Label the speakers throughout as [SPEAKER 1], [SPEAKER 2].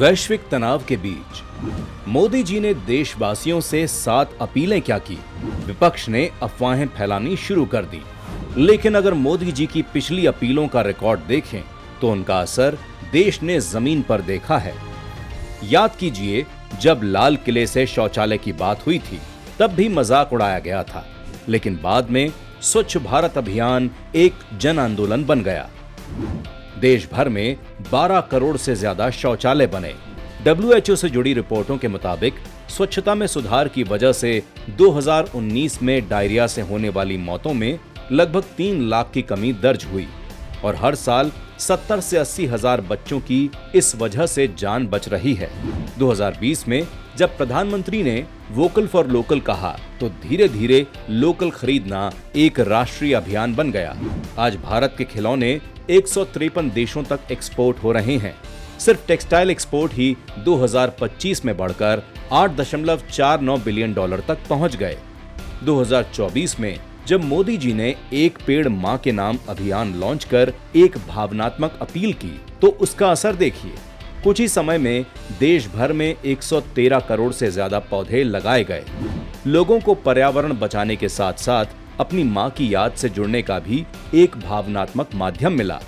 [SPEAKER 1] वैश्विक तनाव के बीच मोदी जी ने देशवासियों से 7 अपीलें क्या की। विपक्ष ने अफवाहें फैलानी शुरू कर दी। लेकिन अगर मोदी जी की पिछली अपीलों का रिकॉर्ड देखें तो उनका असर देश ने जमीन पर देखा है। याद कीजिए, जब लाल किले से शौचालय की बात हुई थी तब भी मजाक उड़ाया गया था, लेकिन बाद में स्वच्छ भारत अभियान एक जन आंदोलन बन गया। देश भर में 12 करोड़ से ज्यादा शौचालय बने। WHO से जुड़ी रिपोर्टों के मुताबिक स्वच्छता में सुधार की वजह से 2019 में डायरिया से होने वाली मौतों में लगभग 3 लाख की कमी दर्ज हुई और हर साल 70 से 80 हजार बच्चों की इस वजह से जान बच रही है। 2020 में जब प्रधानमंत्री ने वोकल फॉर लोकल कहा तो धीरे धीरे लोकल खरीदना एक राष्ट्रीय अभियान बन गया। आज भारत के खिलौने 153 देशों तक एक्सपोर्ट हो रहे हैं। सिर्फ टेक्सटाइल एक्सपोर्ट ही 2025 में बढ़कर $8.49 बिलियन तक पहुंच गए। 2024 में जब मोदी जी ने एक पेड़ मां के नाम अभियान लॉन्च कर एक भावनात्मक अपील की तो उसका असर देखिए। कुछ ही समय में देश भर में 113 करोड़ से ज्यादा पौधे लगाए गए। लोगों को पर्यावरण बचाने के साथ साथ अपनी मां की याद से जुड़ने का भी एक भावनात्मक माध्यम मिला।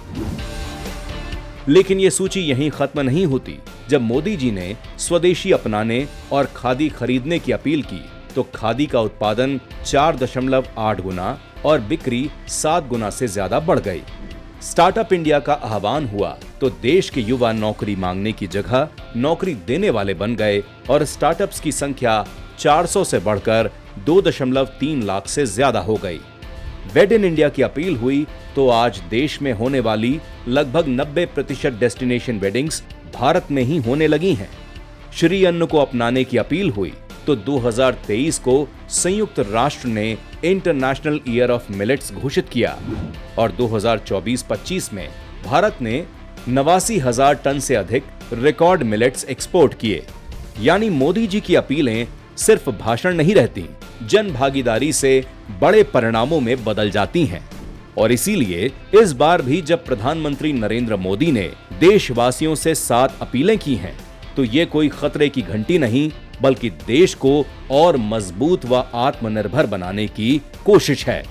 [SPEAKER 1] लेकिन ये सूची यहीं खत्म नहीं होती। जब मोदी जी ने स्वदेशी अपनाने और खादी खरीदने की अपील की तो खादी का उत्पादन 4.8 गुना और बिक्री 7 गुना से ज्यादा बढ़ गई। स्टार्टअप इंडिया का आह्वान हुआ तो देश के युवा नौकरी मांगने की जगह नौकरी देने वाले बन गए और स्टार्टअप्स की संख्या 400 से बढ़कर 2.3 लाख से ज्यादा हो गई। वेड इन इंडिया की अपील हुई तो आज देश में होने वाली लगभग 90% डेस्टिनेशन वेडिंग्स भारत में ही होने लगी हैं। श्री अन्न को अपनाने की अपील हुई तो 2023 को संयुक्त राष्ट्र ने इंटरनेशनल ईयर ऑफ मिलेट्स घोषित किया और 2024-25 में भारत ने 89,000 टन से अधिक रिकॉर्ड मिलेट्स एक्सपोर्ट किए। यानी मोदी जी की अपीलें सिर्फ भाषण नहीं रहती, जन भागीदारी से बड़े परिणामों में बदल जाती हैं। और इसीलिए इस बार भी जब प्रधानमंत्री नरेंद्र मोदी ने देशवासियों से 7 अपीलें की हैं, तो ये कोई खतरे की घंटी नहीं बल्कि देश को और मजबूत व आत्मनिर्भर बनाने की कोशिश है।